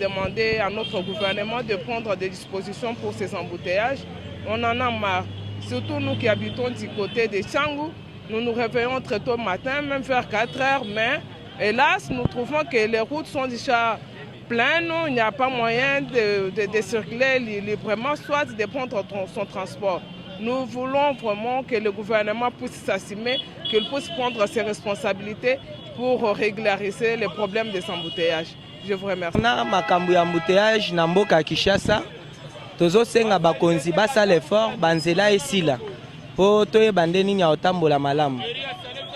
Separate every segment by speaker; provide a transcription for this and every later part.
Speaker 1: Demander à notre gouvernement de prendre des dispositions pour ces embouteillages. On en a marre. Surtout nous qui habitons du côté de Tchangou, nous nous réveillons très tôt le matin, même vers 4 heures, mais hélas, nous trouvons que les routes sont déjà pleines, il n'y a pas moyen de circuler librement, soit de prendre son transport. Nous voulons vraiment que le gouvernement puisse s'assumer, qu'il puisse prendre ses responsabilités pour régulariser les problèmes des embouteillages. Je vous remercie.
Speaker 2: Na makambo ya embouteillage na mboka Kinshasa, tozosenga bakonzi basala effort banzela esila po toyeba ndeni nya otambola malamu.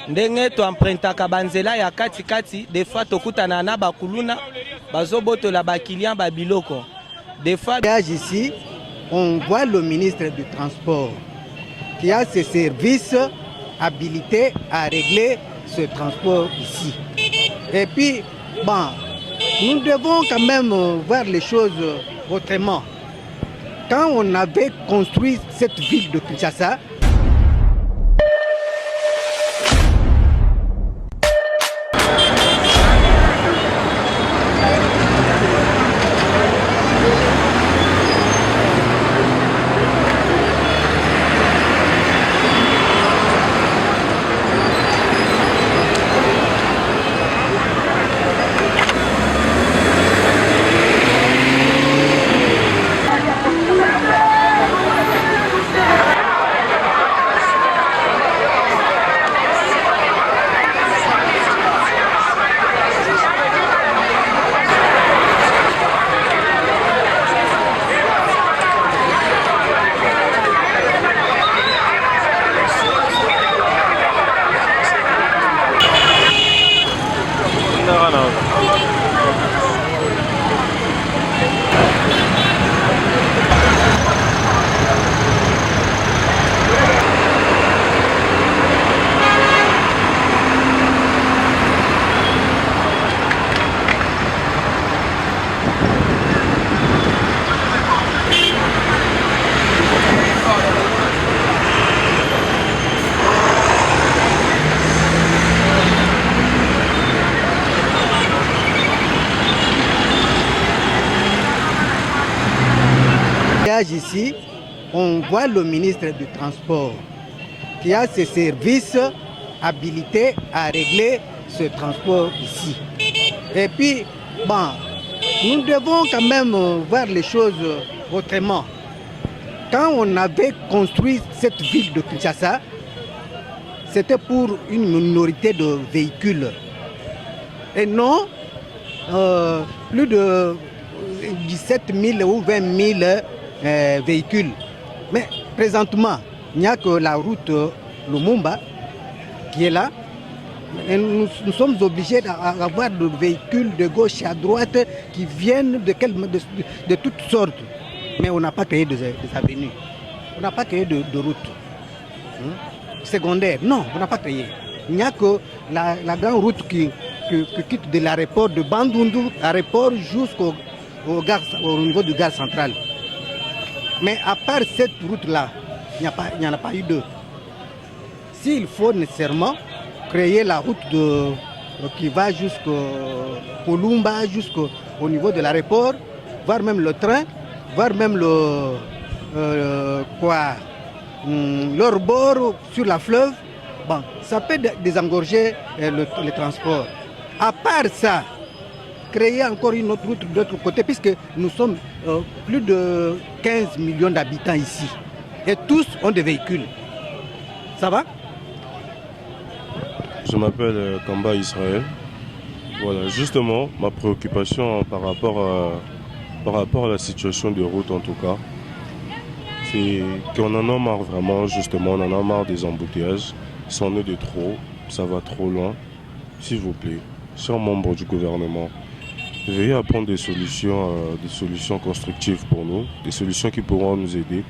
Speaker 2: Ndenge to emprunta banzela ya kati des fois tokutana na bakuluna bazobotola ba client ba biloko. Des fois
Speaker 3: ici on voit le ministre du Transport qui a ses services habilités à régler ce transport ici. Et puis bon, nous devons quand même voir les choses autrement. Quand on avait construit cette ville de Kinshasa, ici, on voit le ministre du Transport qui a ses services habilités à régler ce transport ici. Et puis, bon, nous devons quand même voir les choses autrement. Quand on avait construit cette ville de Kinshasa, c'était pour une minorité de véhicules. Et non plus de 17 000 ou 20 000 véhicules. Mais présentement, il n'y a que la route Lumumba qui est là. Et nous sommes obligés d'avoir des véhicules de gauche à droite qui viennent de toutes sortes. Mais on n'a pas créé des avenues. On n'a pas créé de routes secondaires. Non, on n'a pas créé. Il n'y a que la grande route qui quitte de l'aéroport de Bandundu, l'aéroport jusqu'au niveau du gare central. Mais à part cette route-là, il n'y en a pas eu deux. S'il faut nécessairement créer la route qui va jusqu'au Kolumba, jusqu'au niveau de l'aéroport, voire même le train, voire même leur bord sur la fleuve, bon, ça peut désengorger le transport. À part ça, créer encore une autre route de l'autre côté, puisque nous sommes plus de 15 millions d'habitants ici. Et tous ont des véhicules. Ça va?
Speaker 4: Je m'appelle Kamba Israël. Voilà, justement, ma préoccupation par rapport à la situation de route en tout cas, c'est qu'on en a marre vraiment, justement, on en a marre des embouteillages. C'en est de trop, ça va trop loin. S'il vous plaît, chers membres du gouvernement, veillez à prendre des solutions constructives pour nous, des solutions qui pourront nous aider.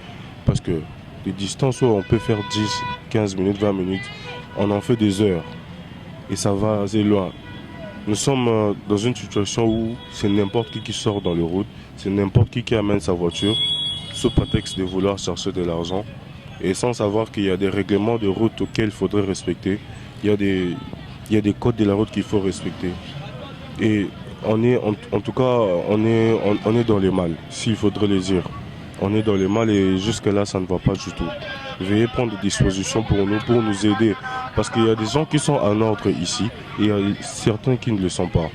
Speaker 4: Parce que des distances où on peut faire 10, 15 minutes, 20 minutes, on en fait des heures. Et ça va assez loin. Nous sommes dans une situation où c'est n'importe qui sort dans les routes, c'est n'importe qui amène sa voiture, sous prétexte de vouloir chercher de l'argent, et sans savoir qu'il y a des règlements de route auxquels il faudrait respecter, il y a des codes de la route qu'il faut respecter. Et en tout cas, on est dans les mal, s'il faudrait le dire. On est dans les mal et jusque-là, ça ne va pas du tout. Veuillez prendre des dispositions pour nous aider. Parce qu'il y a des gens qui sont en ordre ici et il y a certains qui ne le sont pas.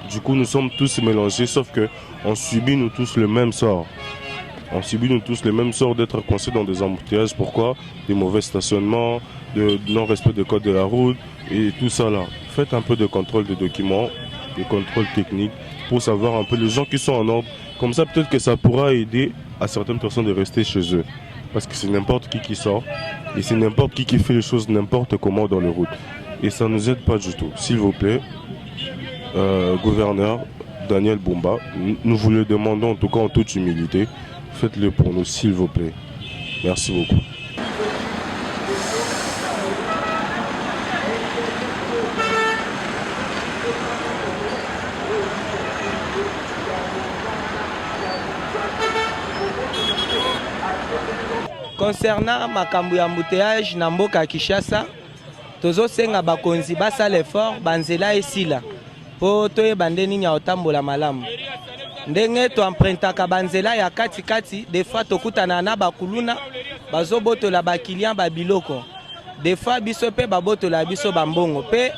Speaker 4: Du coup, nous sommes tous mélangés, sauf qu'on subit nous tous le même sort. On subit nous tous le même sort d'être coincés dans des embouteillages. Pourquoi? Des mauvais stationnements, de non-respect des codes de la route et tout ça là. Faites un peu de contrôle des documents, de contrôle technique pour savoir un peu les gens qui sont en ordre. Comme ça, peut-être que ça pourra aider à certaines personnes de rester chez eux. Parce que c'est n'importe qui sort et c'est n'importe qui fait les choses n'importe comment dans les routes. Et ça ne nous aide pas du tout. S'il vous plaît, gouverneur Daniel Bumba, nous vous le demandons en tout cas en toute humilité. Faites-le pour nous, s'il vous plaît. Merci beaucoup.
Speaker 2: Concernant makambo ya embouteillage na mboka Kinshasa, tozosenga bakonzi basala effort banzela esila po toyeba nde nini ya otambola malamu. Ndenge toempruntaka banzela ya kati des fois tokutana na bakuluna bazobotola bakilian babiloko. Des fois biso pe babotola biso bambongo pe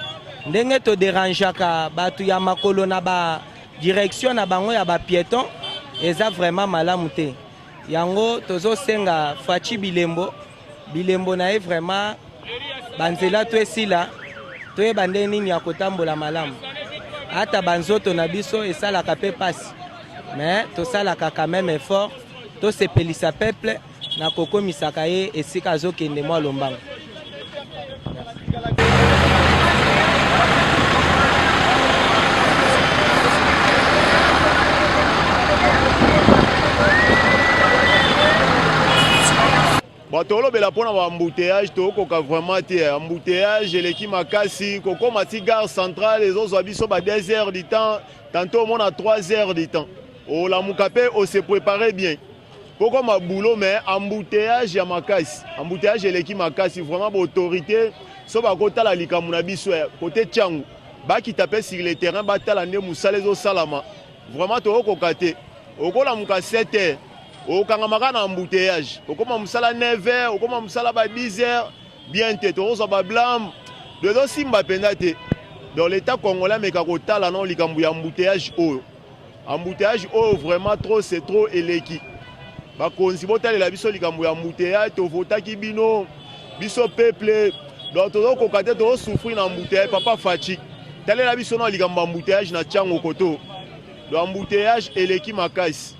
Speaker 2: ndenge to dérangeaka batu ya makolo na ba direction na bango ya ba piéton eza vraiment malamu te. Yango tozo senga Fachi Bilembo na ye vraiment banzela to esila to e bande nini ya kotambola malamu. Ata banzoto na biso esalaka pe pasi. Mais to salaka quand même effort to sepelisa peuple na kokomisaka ye esika azokende mwa lombango.
Speaker 5: Tolobela pona ba embouteillage tokoka vraiment te embouteillage eleki makasi kokoma ti gare centrale ezozwa biso ba 2 heures du temps tantôt on a 3 heures du temps olamuka pe on se préparer bien kokoma boulot mais embouteillage ya makasi embouteillage eleki makasi vraiment ba autorité so ba kotala likambo na biso côté Tchangu bakita pe sur le terrain batala nde musala ezosalama vraiment tokoka te okolamuka 7 heures okangamaka na embouteillage okoma musala 9 heures okoma musala ba 10 heures bien te tokozwa ba blâme dozo simba penda te dans l'état congolais meka kotala non likambo ya embouteillage oyo vraiment trop c'est trop eleki bakonzi botalela biso likambo ya embouteillage tovotaki bino biso peuple donc tozokoka te tozosouffrir na embouteillage papa Fachi talela biso na likambo ya embouteillage na Tchango koto do embouteillage eleki makasi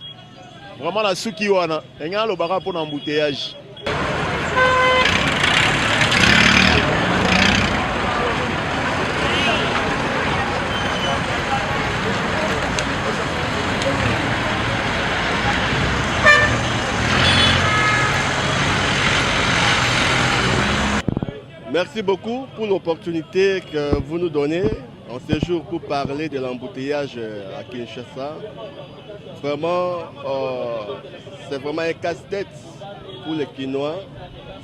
Speaker 5: vraiment la suki wana enga lo baka pour embouteillage.
Speaker 6: Merci beaucoup pour l'opportunité que vous nous donnez en séjour pour parler de l'embouteillage à Kinshasa. Vraiment, c'est vraiment un casse-tête pour les Kinois.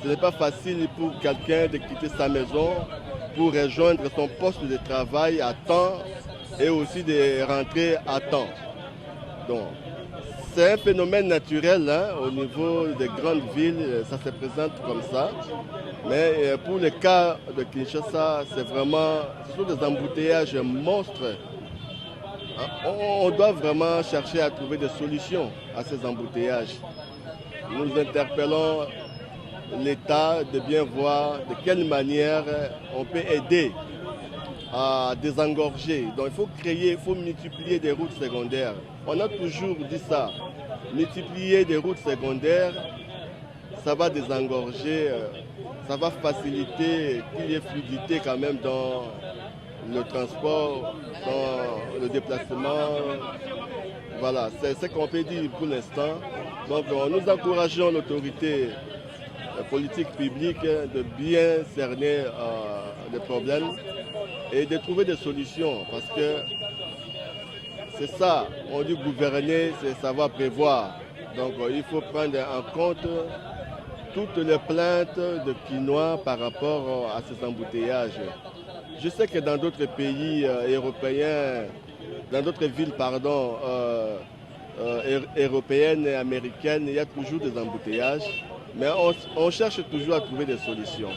Speaker 6: Ce n'est pas facile pour quelqu'un de quitter sa maison pour rejoindre son poste de travail à temps et aussi de rentrer à temps. Donc, c'est un phénomène naturel hein, au niveau des grandes villes, ça se présente comme ça. Mais pour le cas de Kinshasa, ce sont des embouteillages monstres. On doit vraiment chercher à trouver des solutions à ces embouteillages. Nous interpellons l'État de bien voir de quelle manière on peut aider à désengorger. Donc il faut multiplier des routes secondaires. On a toujours dit ça. Multiplier des routes secondaires, ça va désengorger, ça va faciliter qu'il y ait fluidité quand même dans le transport, dans le déplacement. Voilà, c'est ce qu'on peut dire pour l'instant. Donc nous encourageons l'autorité politique publique de bien cerner les problèmes et de trouver des solutions. Parce que c'est ça, on dit gouverner, c'est savoir prévoir. Donc il faut prendre en compte toutes les plaintes de Kinois par rapport à ces embouteillages. Je sais que dans d'autres pays européens, villes, pardon, européennes et américaines, il y a toujours des embouteillages, mais on cherche toujours à trouver des solutions.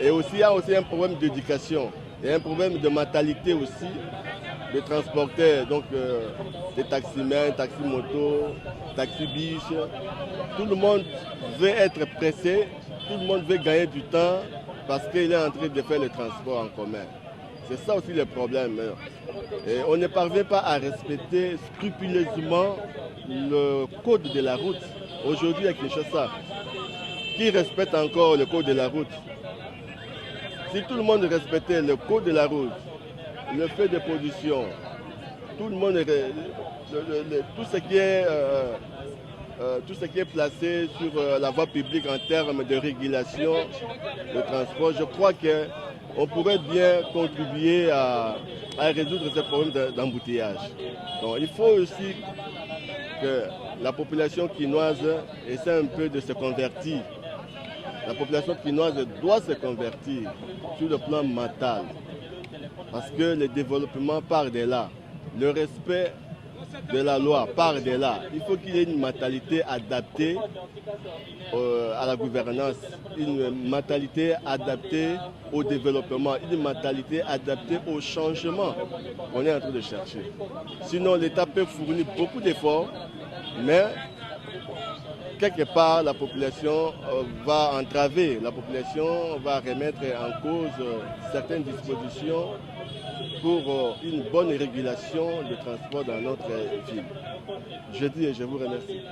Speaker 6: Et aussi, il y a aussi un problème d'éducation et un problème de mentalité aussi, de transporteurs, donc des taximens, taxi-motos, taxi-biches. Tout le monde veut être pressé, tout le monde veut gagner du temps parce qu'il est en train de faire le transport en commun. C'est ça aussi le problème. Et on ne parvient pas à respecter scrupuleusement le code de la route. Aujourd'hui, à Kinshasa, qui respecte encore le code de la route? Si tout le monde respectait le code de la route, le feu de pollution, tout le monde, tout ce qui est placé sur la voie publique en termes de régulation de transport, je crois qu'on pourrait bien contribuer à résoudre ce problème d'embouteillage. Donc il faut aussi que la population quinoise essaie un peu de se convertir. La population quinoise doit se convertir sur le plan mental. Parce que le développement part de là. Le respect de la loi part de là. Il faut qu'il y ait une mentalité adaptée à la gouvernance, une mentalité adaptée au développement, une mentalité adaptée au changement qu'on est en train de chercher. Sinon, l'État peut fournir beaucoup d'efforts, mais quelque part, la population va entraver, la population va remettre en cause certaines dispositions pour une bonne régulation du transport dans notre ville. Je dis et je vous remercie.